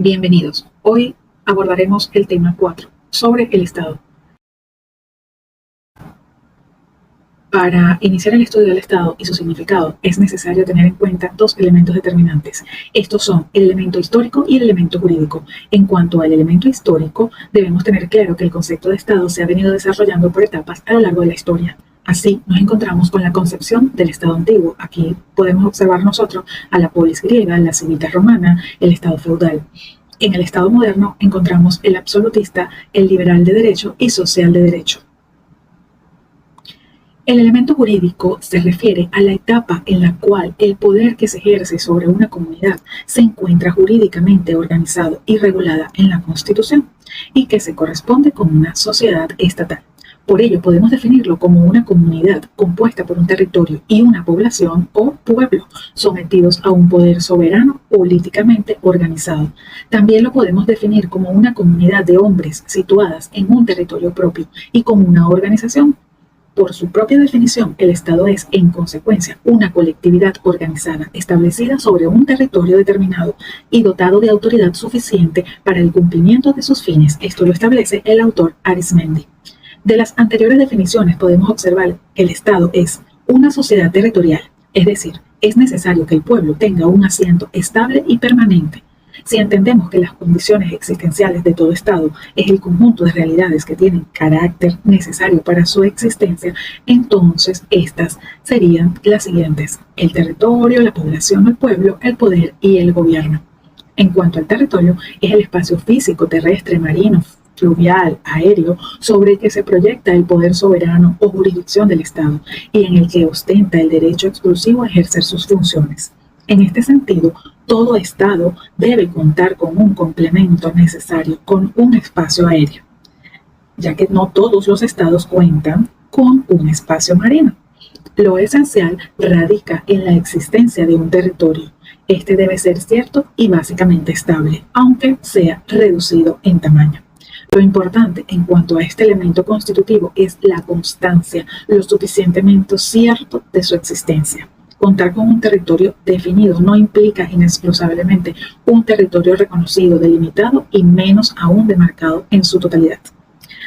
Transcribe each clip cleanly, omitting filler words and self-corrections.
Bienvenidos. Hoy abordaremos el tema 4 sobre el Estado. Para iniciar el estudio del Estado y su significado es necesario tener en cuenta dos elementos determinantes. Estos son el elemento histórico y el elemento jurídico. En cuanto al elemento histórico, debemos tener claro que el concepto de Estado se ha venido desarrollando por etapas a lo largo de la historia. Así nos encontramos con la concepción del Estado antiguo. Aquí podemos observar nosotros a la polis griega, la civitas romana, el Estado feudal. En el Estado moderno encontramos el absolutista, el liberal de derecho y social de derecho. El elemento jurídico se refiere a la etapa en la cual el poder que se ejerce sobre una comunidad se encuentra jurídicamente organizado y regulada en la Constitución y que se corresponde con una sociedad estatal. Por ello podemos definirlo como una comunidad compuesta por un territorio y una población o pueblo sometidos a un poder soberano políticamente organizado. También lo podemos definir como una comunidad de hombres situadas en un territorio propio y con una organización. Por su propia definición, el Estado es, en consecuencia, una colectividad organizada, establecida sobre un territorio determinado y dotado de autoridad suficiente para el cumplimiento de sus fines. Esto lo establece el autor Arismendi. De las anteriores definiciones podemos observar que el Estado es una sociedad territorial, es decir, es necesario que el pueblo tenga un asiento estable y permanente. Si entendemos que las condiciones existenciales de todo Estado es el conjunto de realidades que tienen carácter necesario para su existencia, entonces estas serían las siguientes: el territorio, la población, el pueblo, el poder y el gobierno. En cuanto al territorio, es el espacio físico, terrestre, marino, fluvial, aéreo, sobre el que se proyecta el poder soberano o jurisdicción del Estado y en el que ostenta el derecho exclusivo a ejercer sus funciones. En este sentido, todo Estado debe contar con un complemento necesario, con un espacio aéreo, ya que no todos los estados cuentan con un espacio marino. Lo esencial radica en la existencia de un territorio. Este debe ser cierto y básicamente estable, aunque sea reducido en tamaño. Lo importante en cuanto a este elemento constitutivo es la constancia, lo suficientemente cierto de su existencia. Contar con un territorio definido no implica inexcusablemente un territorio reconocido, delimitado y menos aún demarcado en su totalidad.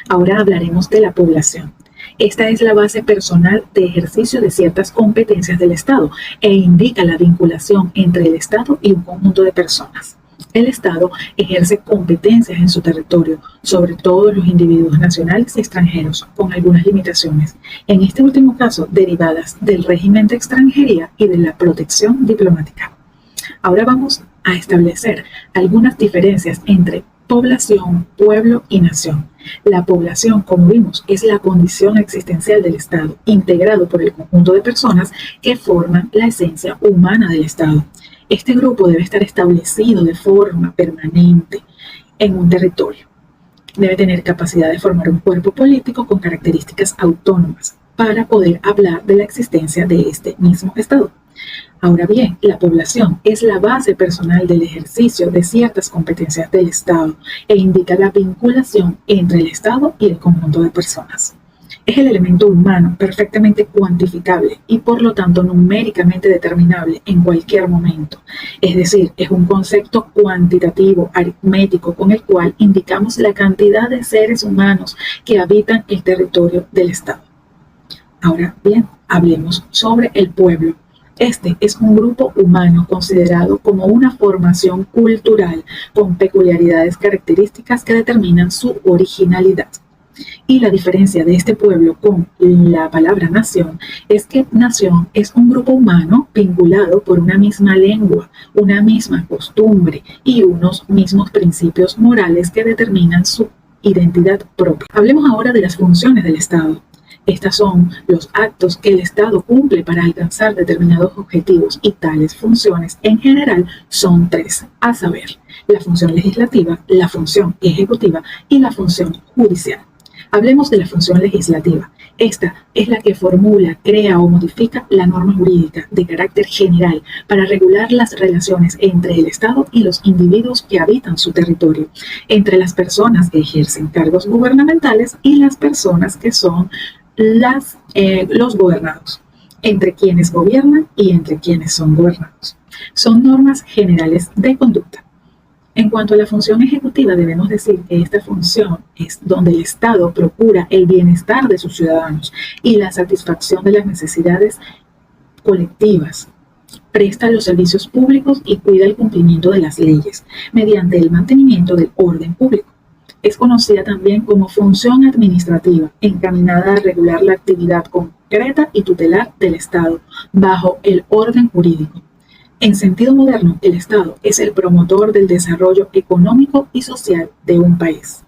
Ahora hablaremos de la población. Esta es la base personal de ejercicio de ciertas competencias del Estado e indica la vinculación entre el Estado y un conjunto de personas. El Estado ejerce competencias en su territorio sobre todos los individuos nacionales y extranjeros, con algunas limitaciones, en este último caso derivadas del régimen de extranjería y de la protección diplomática. Ahora vamos a establecer algunas diferencias entre población, pueblo y nación. La población, como vimos, es la condición existencial del Estado, integrado por el conjunto de personas que forman la esencia humana del Estado. Este grupo debe estar establecido de forma permanente en un territorio. Debe tener capacidad de formar un cuerpo político con características autónomas para poder hablar de la existencia de este mismo Estado. Ahora bien, la población es la base personal del ejercicio de ciertas competencias del Estado e indica la vinculación entre el Estado y el conjunto de personas. Es el elemento humano perfectamente cuantificable y por lo tanto numéricamente determinable en cualquier momento. Es decir, es un concepto cuantitativo, aritmético, con el cual indicamos la cantidad de seres humanos que habitan el territorio del Estado. Ahora bien, hablemos sobre el pueblo. Este es un grupo humano considerado como una formación cultural con peculiaridades características que determinan su originalidad. Y la diferencia de este pueblo con la palabra nación es que nación es un grupo humano vinculado por una misma lengua, una misma costumbre y unos mismos principios morales que determinan su identidad propia. Hablemos ahora de las funciones del Estado. Estas son los actos que el Estado cumple para alcanzar determinados objetivos y tales funciones en general son tres, a saber, la función legislativa, la función ejecutiva y la función judicial. Hablemos de la función legislativa. Esta es la que formula, crea o modifica la norma jurídica de carácter general para regular las relaciones entre el Estado y los individuos que habitan su territorio, entre las personas que ejercen cargos gubernamentales y las personas que son los gobernados, entre quienes gobiernan y entre quienes son gobernados. Son normas generales de conducta. En cuanto a la función ejecutiva, debemos decir que esta función es donde el Estado procura el bienestar de sus ciudadanos y la satisfacción de las necesidades colectivas, presta los servicios públicos y cuida el cumplimiento de las leyes mediante el mantenimiento del orden público. Es conocida también como función administrativa, encaminada a regular la actividad concreta y tutelar del Estado bajo el orden jurídico. En sentido moderno, el Estado es el promotor del desarrollo económico y social de un país.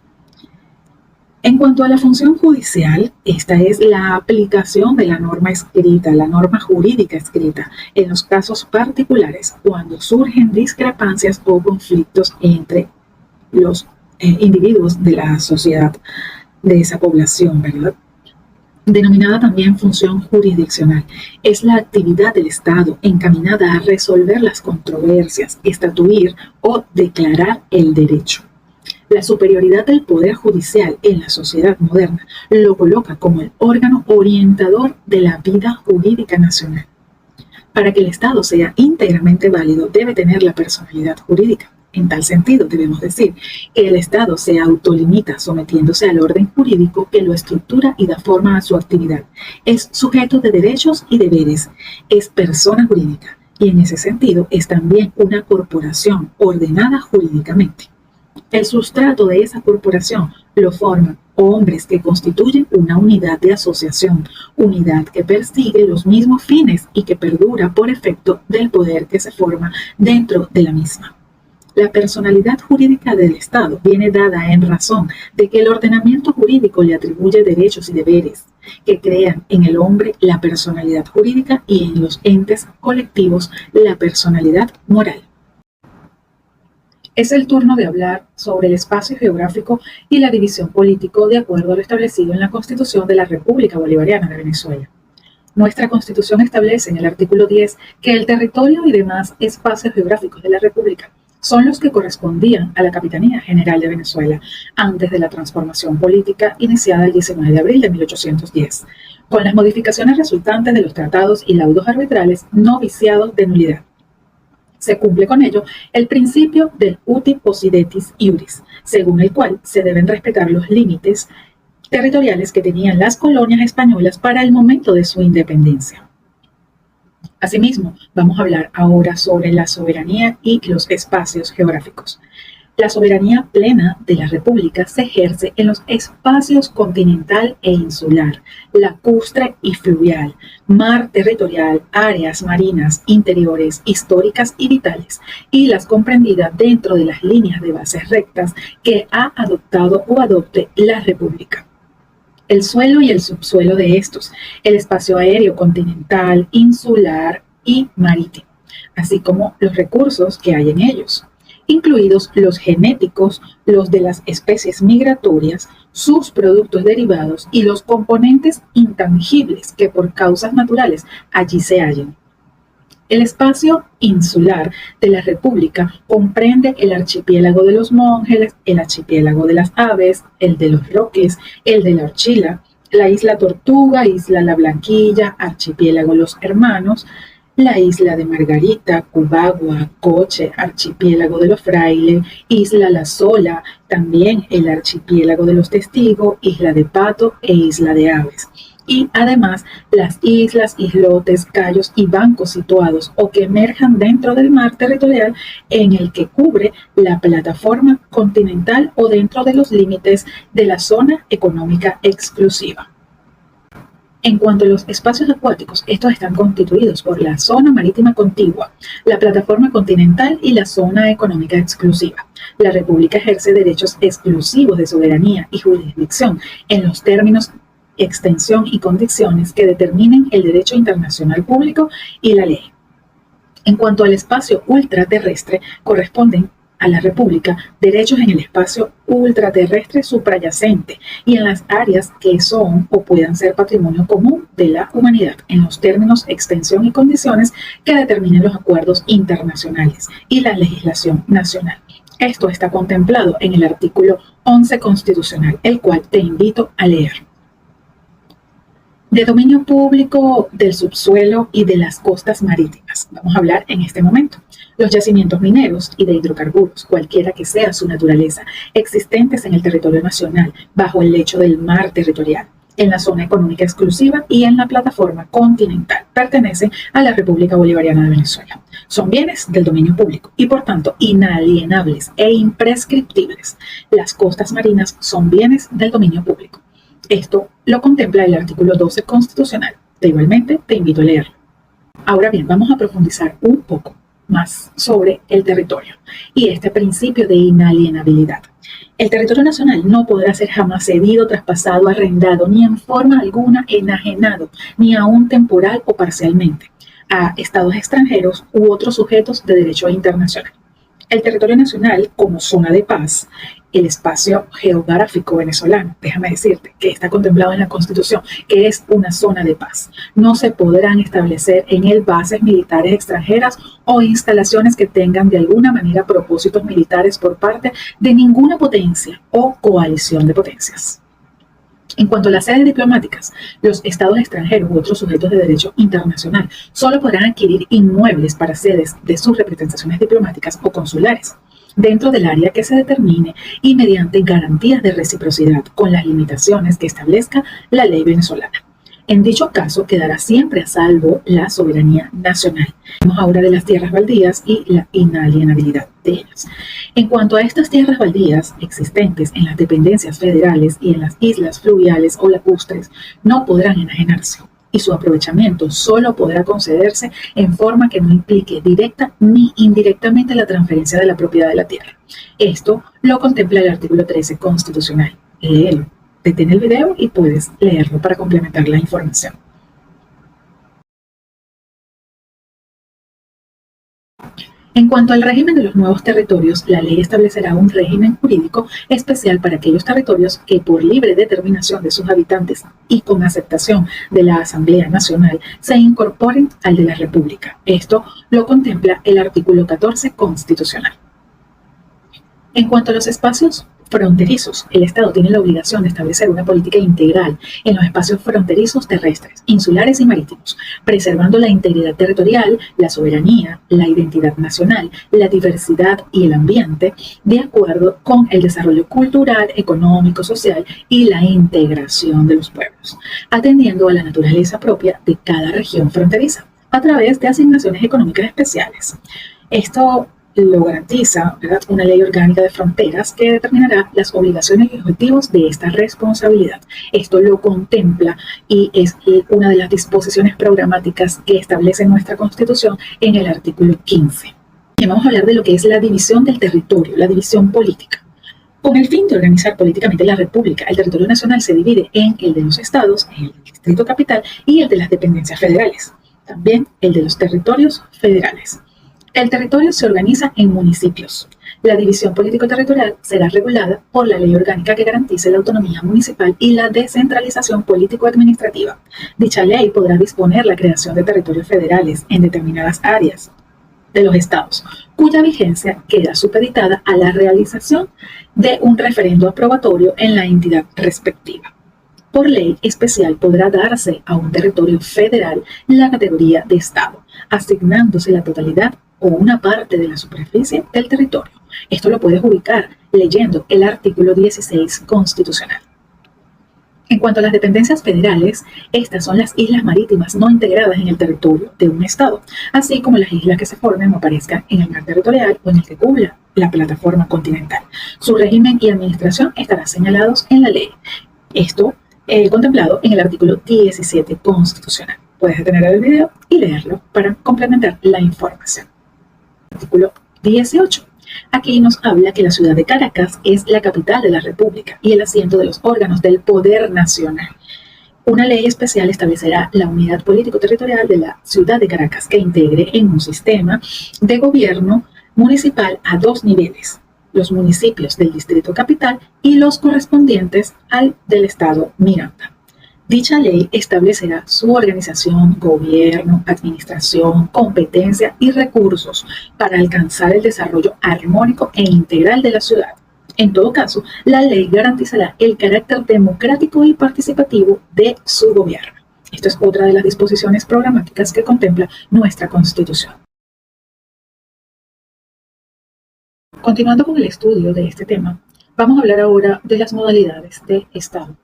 En cuanto a la función judicial, esta es la aplicación de la norma escrita, la norma jurídica escrita, en los casos particulares cuando surgen discrepancias o conflictos entre los individuos de la sociedad, de esa población, ¿verdad? Denominada también función jurisdiccional, es la actividad del Estado encaminada a resolver las controversias, estatuir o declarar el derecho. La superioridad del Poder Judicial en la sociedad moderna lo coloca como el órgano orientador de la vida jurídica nacional. Para que el Estado sea íntegramente válido, debe tener la personalidad jurídica. En tal sentido, debemos decir que el Estado se autolimita sometiéndose al orden jurídico que lo estructura y da forma a su actividad. Es sujeto de derechos y deberes, es persona jurídica y en ese sentido es también una corporación ordenada jurídicamente. El sustrato de esa corporación lo forman hombres que constituyen una unidad de asociación, unidad que persigue los mismos fines y que perdura por efecto del poder que se forma dentro de la misma. La personalidad jurídica del Estado viene dada en razón de que el ordenamiento jurídico le atribuye derechos y deberes que crean en el hombre la personalidad jurídica y en los entes colectivos la personalidad moral. Es el turno de hablar sobre el espacio geográfico y la división político de acuerdo a lo establecido en la Constitución de la República Bolivariana de Venezuela. Nuestra Constitución establece en el artículo 10 que el territorio y demás espacios geográficos de la República son los que correspondían a la Capitanía General de Venezuela antes de la transformación política iniciada el 19 de abril de 1810, con las modificaciones resultantes de los tratados y laudos arbitrales no viciados de nulidad. Se cumple con ello el principio del uti possidetis iuris, según el cual se deben respetar los límites territoriales que tenían las colonias españolas para el momento de su independencia. Asimismo, vamos a hablar ahora sobre la soberanía y los espacios geográficos. La soberanía plena de la República se ejerce en los espacios continental e insular, lacustre y fluvial, mar territorial, áreas marinas, interiores, históricas y vitales, y las comprendidas dentro de las líneas de bases rectas que ha adoptado o adopte la República. El suelo y el subsuelo de estos, el espacio aéreo continental, insular y marítimo, así como los recursos que hay en ellos, incluidos los genéticos, los de las especies migratorias, sus productos derivados y los componentes intangibles que por causas naturales allí se hallan. El espacio insular de la República comprende el archipiélago de los Monjes, el archipiélago de las Aves, el de los Roques, el de la Orchila, la isla Tortuga, isla La Blanquilla, archipiélago Los Hermanos, la isla de Margarita, Cubagua, Coche, archipiélago de los Frailes, isla La Sola, también el archipiélago de los Testigos, isla de Pato e isla de Aves. Y además las islas, islotes, cayos y bancos situados o que emerjan dentro del mar territorial en el que cubre la plataforma continental o dentro de los límites de la zona económica exclusiva. En cuanto a los espacios acuáticos, estos están constituidos por la zona marítima contigua, la plataforma continental y la zona económica exclusiva. La República ejerce derechos exclusivos de soberanía y jurisdicción en los términos, extensión y condiciones que determinen el derecho internacional público y la ley. En cuanto al espacio ultraterrestre, corresponden a la República derechos en el espacio ultraterrestre suprayacente y en las áreas que son o puedan ser patrimonio común de la humanidad, en los términos, extensión y condiciones que determinen los acuerdos internacionales y la legislación nacional. Esto está contemplado en el artículo 11 constitucional, el cual te invito a leer. De dominio público del subsuelo y de las costas marítimas. Vamos a hablar en este momento. Los yacimientos mineros y de hidrocarburos, cualquiera que sea su naturaleza, existentes en el territorio nacional, bajo el lecho del mar territorial, en la zona económica exclusiva y en la plataforma continental, pertenecen a la República Bolivariana de Venezuela. Son bienes del dominio público y, por tanto, inalienables e imprescriptibles. Las costas marinas son bienes del dominio público. Esto lo contempla el artículo 12 constitucional. Igualmente, te invito a leerlo. Ahora bien, vamos a profundizar un poco más sobre el territorio y este principio de inalienabilidad. El territorio nacional no podrá ser jamás cedido, traspasado, arrendado, ni en forma alguna enajenado, ni aún temporal o parcialmente, a estados extranjeros u otros sujetos de derecho internacional. El territorio nacional, como zona de paz, el espacio geográfico venezolano, déjame decirte que está contemplado en la Constitución, que es una zona de paz. No se podrán establecer en él bases militares extranjeras o instalaciones que tengan de alguna manera propósitos militares por parte de ninguna potencia o coalición de potencias. En cuanto a las sedes diplomáticas, los estados extranjeros u otros sujetos de derecho internacional solo podrán adquirir inmuebles para sedes de sus representaciones diplomáticas o consulares dentro del área que se determine y mediante garantías de reciprocidad con las limitaciones que establezca la ley venezolana. En dicho caso, quedará siempre a salvo la soberanía nacional. Hablamos ahora de las tierras baldías y la inalienabilidad de ellas. En cuanto a estas tierras baldías existentes en las dependencias federales y en las islas fluviales o lacustres, no podrán enajenarse y su aprovechamiento solo podrá concederse en forma que no implique directa ni indirectamente la transferencia de la propiedad de la tierra. Esto lo contempla el artículo 13 constitucional. Léelo. Detén el video y puedes leerlo para complementar la información. En cuanto al régimen de los nuevos territorios, la ley establecerá un régimen jurídico especial para aquellos territorios que, por libre determinación de sus habitantes y con aceptación de la Asamblea Nacional, se incorporen al de la República. Esto lo contempla el artículo 14 constitucional. En cuanto a los espacios fronterizos, el Estado tiene la obligación de establecer una política integral en los espacios fronterizos terrestres, insulares y marítimos, preservando la integridad territorial, la soberanía, la identidad nacional, la diversidad y el ambiente, de acuerdo con el desarrollo cultural, económico, social y la integración de los pueblos, atendiendo a la naturaleza propia de cada región fronteriza, a través de asignaciones económicas especiales. Esto lo garantiza, ¿verdad?, una ley orgánica de fronteras que determinará las obligaciones y objetivos de esta responsabilidad. Esto lo contempla y es una de las disposiciones programáticas que establece nuestra Constitución en el artículo 15. Y vamos a hablar de lo que es la división del territorio, la división política. Con el fin de organizar políticamente la República, el territorio nacional se divide en el de los estados, el distrito capital y el de las dependencias federales. También el de los territorios federales. El territorio se organiza en municipios. La división político-territorial será regulada por la ley orgánica que garantice la autonomía municipal y la descentralización político-administrativa. Dicha ley podrá disponer la creación de territorios federales en determinadas áreas de los estados, cuya vigencia queda supeditada a la realización de un referendo aprobatorio en la entidad respectiva. Por ley especial podrá darse a un territorio federal la categoría de estado, asignándose la totalidad o una parte de la superficie del territorio. Esto lo puedes ubicar leyendo el artículo 16 constitucional. En cuanto a las dependencias federales, estas son las islas marítimas no integradas en el territorio de un estado, así como las islas que se formen o aparezcan en el mar territorial o en el que cubra la plataforma continental. Su régimen y administración estarán señalados en la ley. Esto contemplado en el artículo 17 constitucional. Puedes detener el video y leerlo para complementar la información. Artículo 18. Aquí nos habla que la ciudad de Caracas es la capital de la República y el asiento de los órganos del poder nacional. Una ley especial establecerá la unidad político-territorial de la ciudad de Caracas que integre en un sistema de gobierno municipal a dos niveles: los municipios del distrito capital y los correspondientes al del estado Miranda. Dicha ley establecerá su organización, gobierno, administración, competencia y recursos para alcanzar el desarrollo armónico e integral de la ciudad. En todo caso, la ley garantizará el carácter democrático y participativo de su gobierno. Esta es otra de las disposiciones programáticas que contempla nuestra Constitución. Continuando con el estudio de este tema, vamos a hablar ahora de las modalidades de Estado.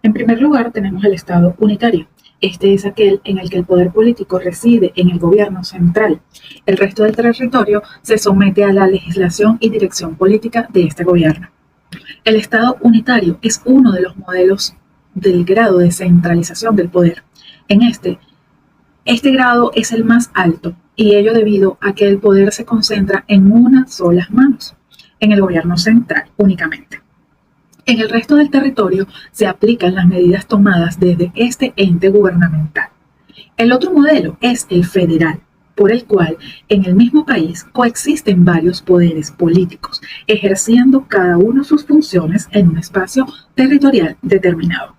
En primer lugar, tenemos el Estado unitario. Este es aquel en el que el poder político reside en el gobierno central. El resto del territorio se somete a la legislación y dirección política de este gobierno. El Estado unitario es uno de los modelos del grado de centralización del poder. En este grado es el más alto, y ello debido a que el poder se concentra en unas solas manos, en el gobierno central únicamente. En el resto del territorio se aplican las medidas tomadas desde este ente gubernamental. El otro modelo es el federal, por el cual en el mismo país coexisten varios poderes políticos, ejerciendo cada uno sus funciones en un espacio territorial determinado.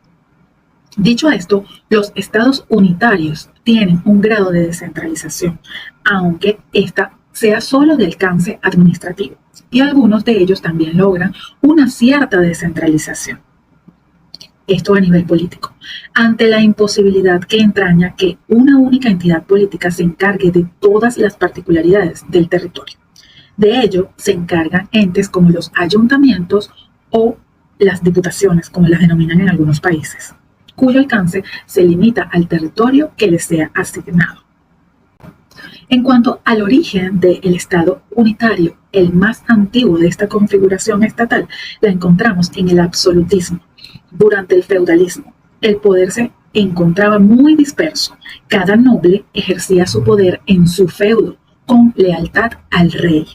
Dicho esto, los estados unitarios tienen un grado de descentralización, aunque ésta sea solo de alcance administrativo, y algunos de ellos también logran una cierta descentralización. Esto a nivel político, ante la imposibilidad que entraña que una única entidad política se encargue de todas las particularidades del territorio. De ello se encargan entes como los ayuntamientos o las diputaciones, como las denominan en algunos países, cuyo alcance se limita al territorio que les sea asignado. En cuanto al origen del Estado unitario, el más antiguo de esta configuración estatal, la encontramos en el absolutismo. Durante el feudalismo, el poder se encontraba muy disperso. Cada noble ejercía su poder en su feudo, con lealtad al rey.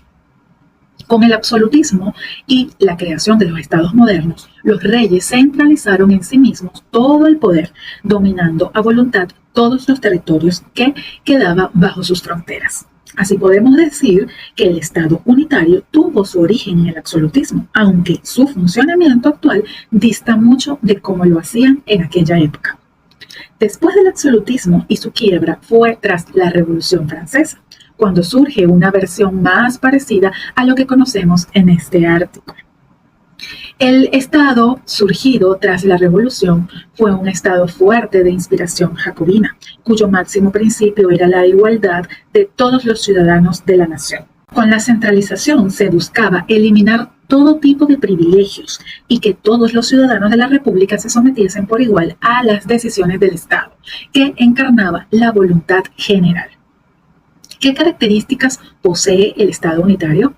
Con el absolutismo y la creación de los estados modernos, los reyes centralizaron en sí mismos todo el poder, dominando a voluntad todos los territorios que quedaban bajo sus fronteras. Así podemos decir que el Estado unitario tuvo su origen en el absolutismo, aunque su funcionamiento actual dista mucho de cómo lo hacían en aquella época. Después del absolutismo y su quiebra fue tras la Revolución Francesa, cuando surge una versión más parecida a lo que conocemos en este artículo. El Estado surgido tras la Revolución fue un Estado fuerte de inspiración jacobina, cuyo máximo principio era la igualdad de todos los ciudadanos de la nación. Con la centralización se buscaba eliminar todo tipo de privilegios y que todos los ciudadanos de la República se sometiesen por igual a las decisiones del Estado, que encarnaba la voluntad general. ¿Qué características posee el Estado unitario?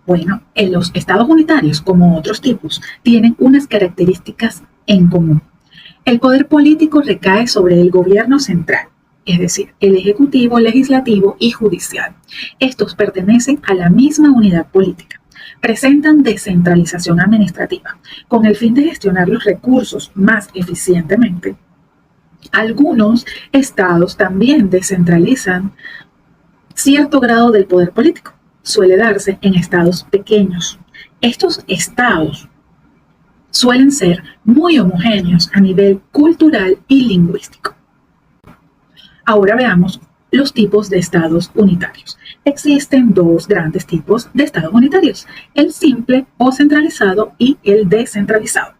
Bueno, en los estados unitarios, como otros tipos, tienen unas características en común. El poder político recae sobre el gobierno central, es decir, el ejecutivo, legislativo y judicial. Estos pertenecen a la misma unidad política. Presentan descentralización administrativa, con el fin de gestionar los recursos más eficientemente. Algunos estados también descentralizan cierto grado del poder político. Suele darse en estados pequeños. Estos estados suelen ser muy homogéneos a nivel cultural y lingüístico. Ahora veamos los tipos de estados unitarios. Existen dos grandes tipos de estados unitarios: el simple o centralizado y el descentralizado.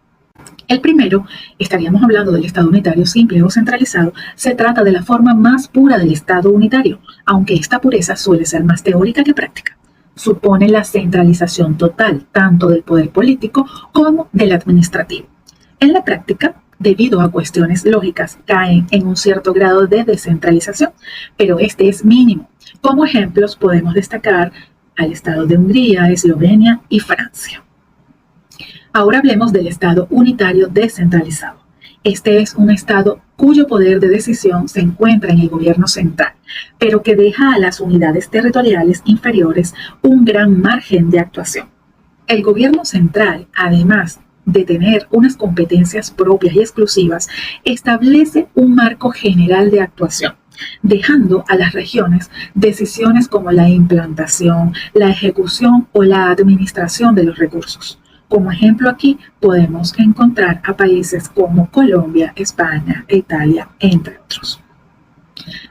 El primero, estaríamos hablando del Estado unitario simple o centralizado, se trata de la forma más pura del Estado unitario, aunque esta pureza suele ser más teórica que práctica. Supone la centralización total, tanto del poder político como del administrativo. En la práctica, debido a cuestiones lógicas, caen en un cierto grado de descentralización, pero este es mínimo. Como ejemplos podemos destacar al Estado de Hungría, Eslovenia y Francia. Ahora hablemos del Estado unitario descentralizado. Este es un Estado cuyo poder de decisión se encuentra en el gobierno central, pero que deja a las unidades territoriales inferiores un gran margen de actuación. El gobierno central, además de tener unas competencias propias y exclusivas, establece un marco general de actuación, dejando a las regiones decisiones como la implantación, la ejecución o la administración de los recursos. Como ejemplo aquí podemos encontrar a países como Colombia, España e Italia, entre otros.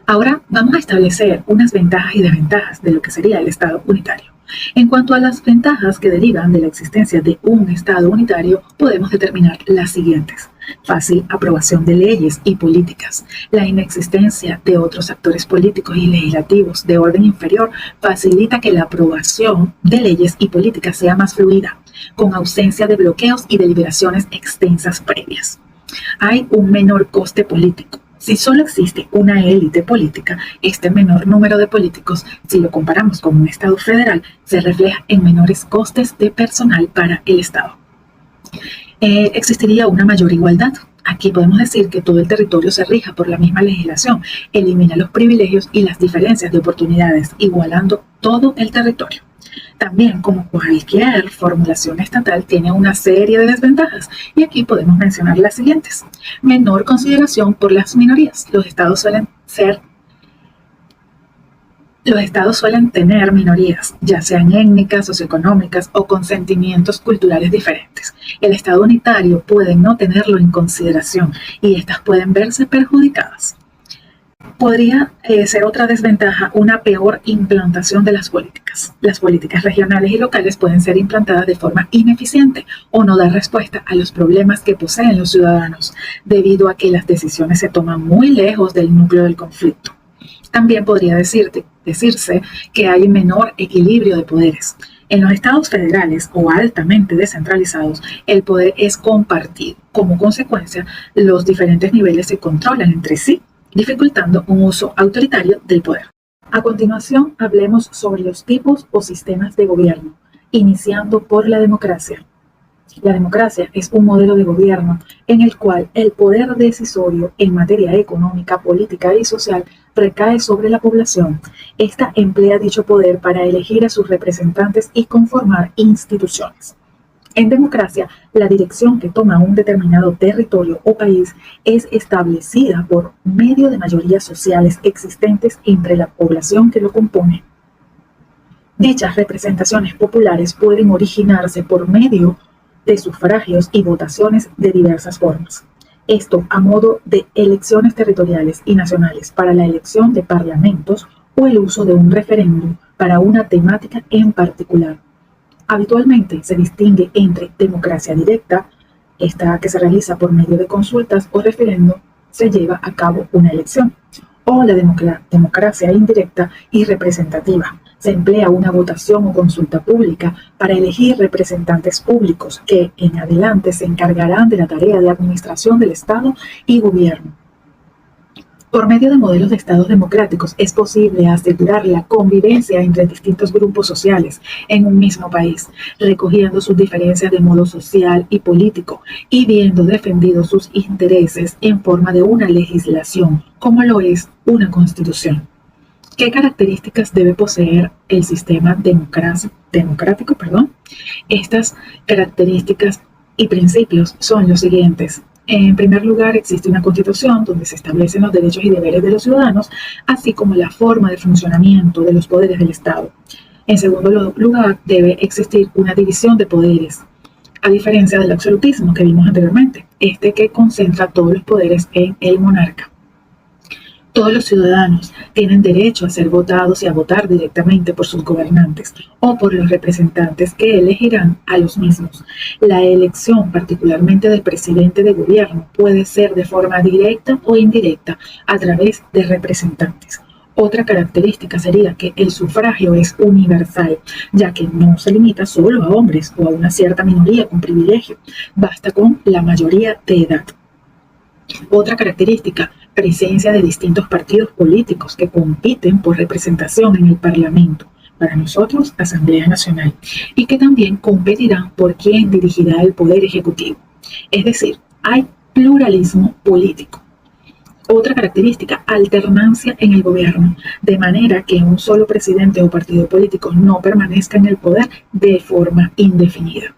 Ahora vamos a establecer unas ventajas y desventajas de lo que sería el Estado unitario. En cuanto a las ventajas que derivan de la existencia de un Estado unitario, podemos determinar las siguientes. Fácil aprobación de leyes y políticas. La inexistencia de otros actores políticos y legislativos de orden inferior facilita que la aprobación de leyes y políticas sea más fluida, con ausencia de bloqueos y deliberaciones extensas previas. Hay un menor coste político. Si solo existe una élite política, este menor número de políticos, si lo comparamos con un Estado federal, se refleja en menores costes de personal para el Estado. Existiría una mayor igualdad. Aquí podemos decir que todo el territorio se rija por la misma legislación, elimina los privilegios y las diferencias de oportunidades, igualando todo el territorio. También, como cualquier formulación estatal, tiene una serie de desventajas, y aquí podemos mencionar las siguientes. Menor consideración por las minorías. Los estados suelen tener minorías, ya sean étnicas, socioeconómicas o con sentimientos culturales diferentes. El Estado unitario puede no tenerlo en consideración y estas pueden verse perjudicadas. Podría ser otra desventaja una peor implantación de las políticas. Las políticas regionales y locales pueden ser implantadas de forma ineficiente o no dar respuesta a los problemas que poseen los ciudadanos, debido a que las decisiones se toman muy lejos del núcleo del conflicto. También podría decirse que hay menor equilibrio de poderes. En los estados federales o altamente descentralizados, el poder es compartido. Como consecuencia, los diferentes niveles se controlan entre sí, dificultando un uso autoritario del poder. A continuación, hablemos sobre los tipos o sistemas de gobierno, iniciando por la democracia. La democracia es un modelo de gobierno en el cual el poder decisorio en materia económica, política y social recae sobre la población. Esta emplea dicho poder para elegir a sus representantes y conformar instituciones. En democracia, la dirección que toma un determinado territorio o país es establecida por medio de mayorías sociales existentes entre la población que lo compone. Dichas representaciones populares pueden originarse por medio de sufragios y votaciones de diversas formas. Esto a modo de elecciones territoriales y nacionales para la elección de parlamentos o el uso de un referéndum para una temática en particular. Habitualmente se distingue entre democracia directa, esta que se realiza por medio de consultas o referéndum, se lleva a cabo una elección, o la democracia indirecta y representativa. Se emplea una votación o consulta pública para elegir representantes públicos que en adelante se encargarán de la tarea de administración del Estado y gobierno. Por medio de modelos de estados democráticos es posible asegurar la convivencia entre distintos grupos sociales en un mismo país, recogiendo sus diferencias de modo social y político y viendo defendidos sus intereses en forma de una legislación, como lo es una constitución. ¿Qué características debe poseer el sistema democrático? Estas características y principios son los siguientes. En primer lugar, existe una constitución donde se establecen los derechos y deberes de los ciudadanos, así como la forma de funcionamiento de los poderes del Estado. En segundo lugar, debe existir una división de poderes, a diferencia del absolutismo que vimos anteriormente, que concentra todos los poderes en el monarca. Todos los ciudadanos tienen derecho a ser votados y a votar directamente por sus gobernantes o por los representantes que elegirán a los mismos. La elección, particularmente del presidente de gobierno, puede ser de forma directa o indirecta a través de representantes. Otra característica sería que el sufragio es universal, ya que no se limita solo a hombres o a una cierta minoría con privilegio. Basta con la mayoría de edad. Otra característica, presencia de distintos partidos políticos que compiten por representación en el Parlamento, para nosotros Asamblea Nacional, y que también competirán por quién dirigirá el Poder Ejecutivo. Es decir, hay pluralismo político. Otra característica, alternancia en el gobierno, de manera que un solo presidente o partido político no permanezca en el poder de forma indefinida.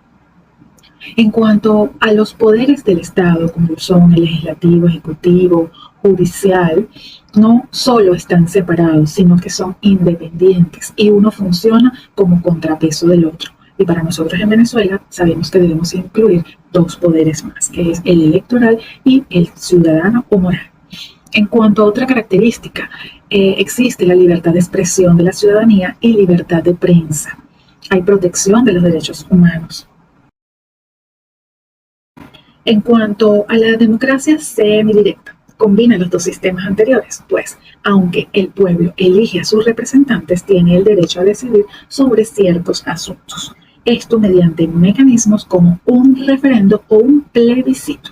En cuanto a los poderes del Estado, como son el legislativo, ejecutivo, judicial, no solo están separados, sino que son independientes y uno funciona como contrapeso del otro. Y para nosotros en Venezuela sabemos que debemos incluir dos poderes más, que es el electoral y el ciudadano o moral. En cuanto a otra característica, existe la libertad de expresión de la ciudadanía y libertad de prensa. hay protección de los derechos humanos. En cuanto a la democracia semidirecta, combina los dos sistemas anteriores, pues aunque el pueblo elige a sus representantes, tiene el derecho a decidir sobre ciertos asuntos. Esto mediante mecanismos como un referendo o un plebiscito.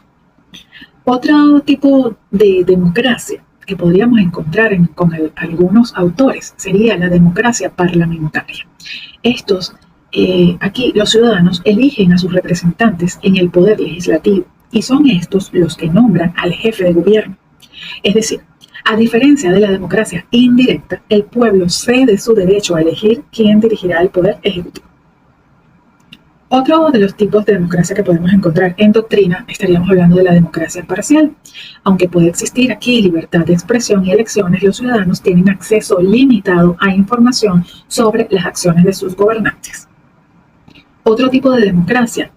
Otro tipo de democracia que podríamos encontrar con algunos autores sería la democracia parlamentaria. Aquí los ciudadanos eligen a sus representantes en el poder legislativo y son estos los que nombran al jefe de gobierno. Es decir, a diferencia de la democracia indirecta, el pueblo cede su derecho a elegir quién dirigirá el poder ejecutivo. Otro de los tipos de democracia que podemos encontrar en doctrina estaríamos hablando de la democracia parcial. Aunque puede existir aquí libertad de expresión y elecciones, los ciudadanos tienen acceso limitado a información sobre las acciones de sus gobernantes. Otro tipo de democracia,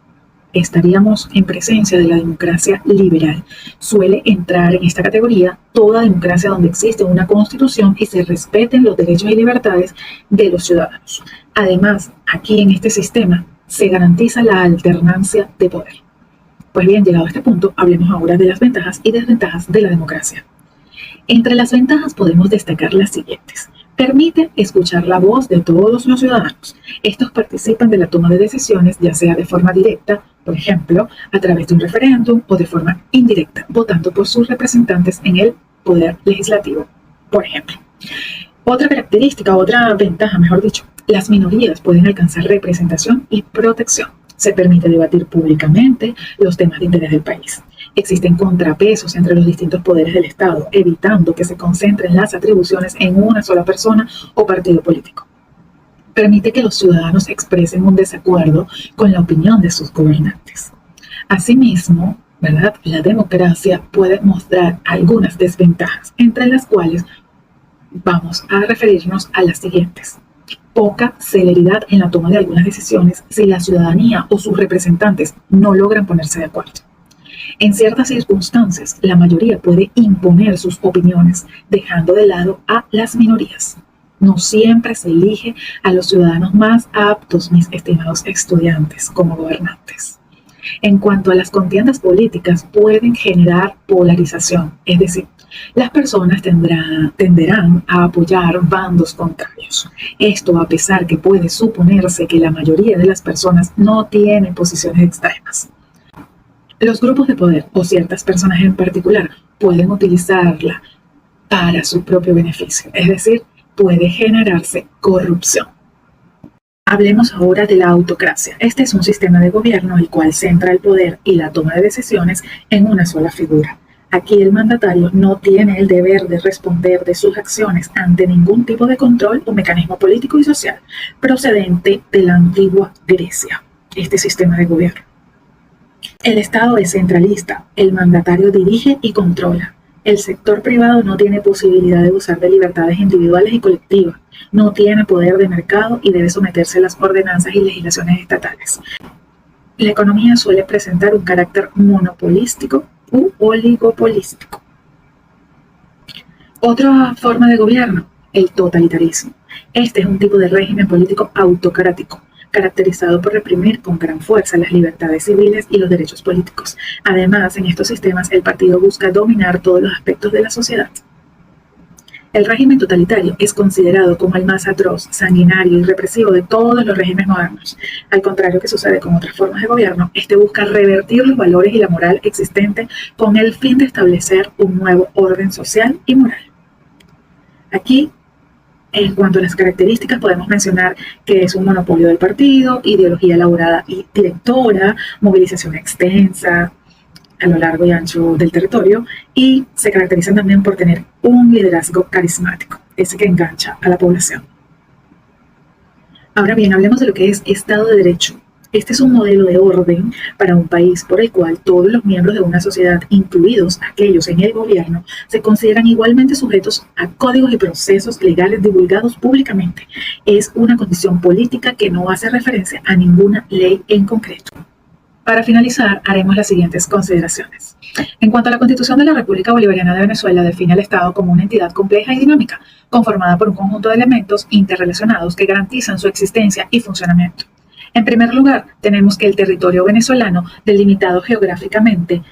estaríamos en presencia de la democracia liberal. Suele entrar en esta categoría toda democracia donde existe una constitución y se respeten los derechos y libertades de los ciudadanos. Además, aquí en este sistema se garantiza la alternancia de poder. Pues bien, llegado a este punto, hablemos ahora de las ventajas y desventajas de la democracia. Entre las ventajas podemos destacar las siguientes. Permite escuchar la voz de todos los ciudadanos. Estos participan de la toma de decisiones, ya sea de forma directa, por ejemplo, a través de un referéndum, o de forma indirecta, votando por sus representantes en el poder legislativo, por ejemplo. Otra característica, otra ventaja, mejor dicho, las minorías pueden alcanzar representación y protección. Se permite debatir públicamente los temas de interés del país. Existen contrapesos entre los distintos poderes del Estado, evitando que se concentren las atribuciones en una sola persona o partido político. Permite que los ciudadanos expresen un desacuerdo con la opinión de sus gobernantes. Asimismo, ¿verdad?, la democracia puede mostrar algunas desventajas, entre las cuales vamos a referirnos a las siguientes. Poca celeridad en la toma de algunas decisiones si la ciudadanía o sus representantes no logran ponerse de acuerdo. En ciertas circunstancias, la mayoría puede imponer sus opiniones, dejando de lado a las minorías. No siempre se elige a los ciudadanos más aptos, mis estimados estudiantes, como gobernantes. En cuanto a las contiendas políticas, pueden generar polarización, es decir, las personas tenderán a apoyar bandos contrarios. Esto a pesar que puede suponerse que la mayoría de las personas no tienen posiciones extremas. Los grupos de poder o ciertas personas en particular pueden utilizarla para su propio beneficio, es decir, puede generarse corrupción. Hablemos ahora de la autocracia. Este es un sistema de gobierno el cual centra el poder y la toma de decisiones en una sola figura. Aquí el mandatario no tiene el deber de responder de sus acciones ante ningún tipo de control o mecanismo político y social procedente de la antigua Grecia, este sistema de gobierno. El Estado es centralista, el mandatario dirige y controla. El sector privado no tiene posibilidad de usar de libertades individuales y colectivas, no tiene poder de mercado y debe someterse a las ordenanzas y legislaciones estatales. La economía suele presentar un carácter monopolístico u oligopolístico. Otra forma de gobierno, el totalitarismo. Este es un tipo de régimen político autocrático, caracterizado por reprimir con gran fuerza las libertades civiles y los derechos políticos. Además, en estos sistemas el partido busca dominar todos los aspectos de la sociedad. El régimen totalitario es considerado como el más atroz, sanguinario y represivo de todos los regímenes modernos. Al contrario que sucede con otras formas de gobierno, este busca revertir los valores y la moral existente con el fin de establecer un nuevo orden social y moral. Aquí, en cuanto a las características, podemos mencionar que es un monopolio del partido, ideología elaborada y directora, movilización extensa a lo largo y ancho del territorio, y se caracterizan también por tener un liderazgo carismático, ese que engancha a la población. Ahora bien, hablemos de lo que es Estado de Derecho. Este es un modelo de orden para un país por el cual todos los miembros de una sociedad, incluidos aquellos en el gobierno, se consideran igualmente sujetos a códigos y procesos legales divulgados públicamente. Es una condición política que no hace referencia a ninguna ley en concreto. Para finalizar, haremos las siguientes consideraciones. En cuanto a la Constitución de la República Bolivariana de Venezuela, define al Estado como una entidad compleja y dinámica, conformada por un conjunto de elementos interrelacionados que garantizan su existencia y funcionamiento. En primer lugar, tenemos que el territorio venezolano, delimitado geográficamente,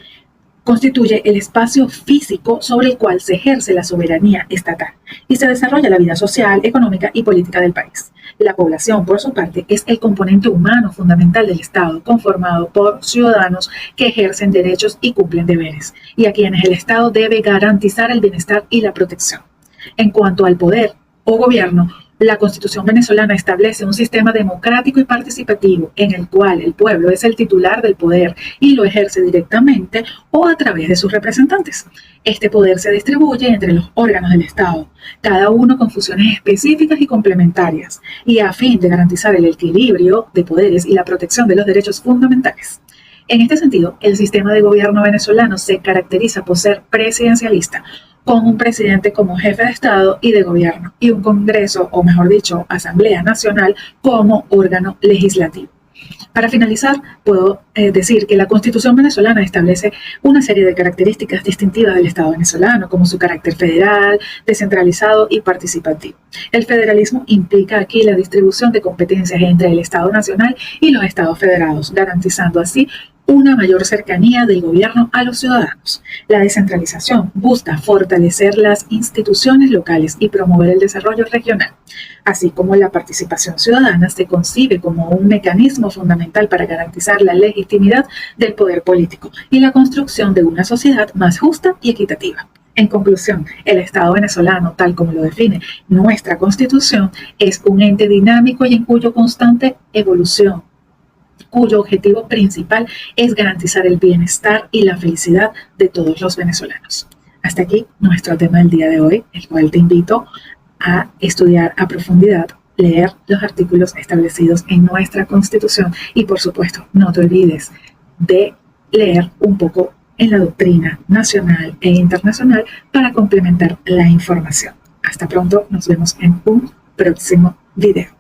constituye el espacio físico sobre el cual se ejerce la soberanía estatal y se desarrolla la vida social, económica y política del país. La población, por su parte, es el componente humano fundamental del Estado, conformado por ciudadanos que ejercen derechos y cumplen deberes, y a quienes el Estado debe garantizar el bienestar y la protección. En cuanto al poder o gobierno, la Constitución venezolana establece un sistema democrático y participativo en el cual el pueblo es el titular del poder y lo ejerce directamente o a través de sus representantes. Este poder se distribuye entre los órganos del Estado, cada uno con funciones específicas y complementarias, y a fin de garantizar el equilibrio de poderes y la protección de los derechos fundamentales. En este sentido, el sistema de gobierno venezolano se caracteriza por ser presidencialista, con un presidente como jefe de Estado y de gobierno, y un Congreso, o mejor dicho, Asamblea Nacional, como órgano legislativo. Para finalizar, puedo decir que la Constitución venezolana establece una serie de características distintivas del Estado venezolano, como su carácter federal, descentralizado y participativo. El federalismo implica aquí la distribución de competencias entre el Estado nacional y los Estados federados, garantizando así una mayor cercanía del gobierno a los ciudadanos. La descentralización busca fortalecer las instituciones locales y promover el desarrollo regional, así como la participación ciudadana se concibe como un mecanismo fundamental para garantizar la legitimidad del poder político y la construcción de una sociedad más justa y equitativa. En conclusión, el Estado venezolano, tal como lo define nuestra Constitución, es un ente dinámico y en cuyo constante evolución, cuyo objetivo principal es garantizar el bienestar y la felicidad de todos los venezolanos. Hasta aquí nuestro tema del día de hoy, el cual te invito a estudiar a profundidad, leer los artículos establecidos en nuestra Constitución y, por supuesto, no te olvides de leer un poco en la doctrina nacional e internacional para complementar la información. Hasta pronto, nos vemos en un próximo video.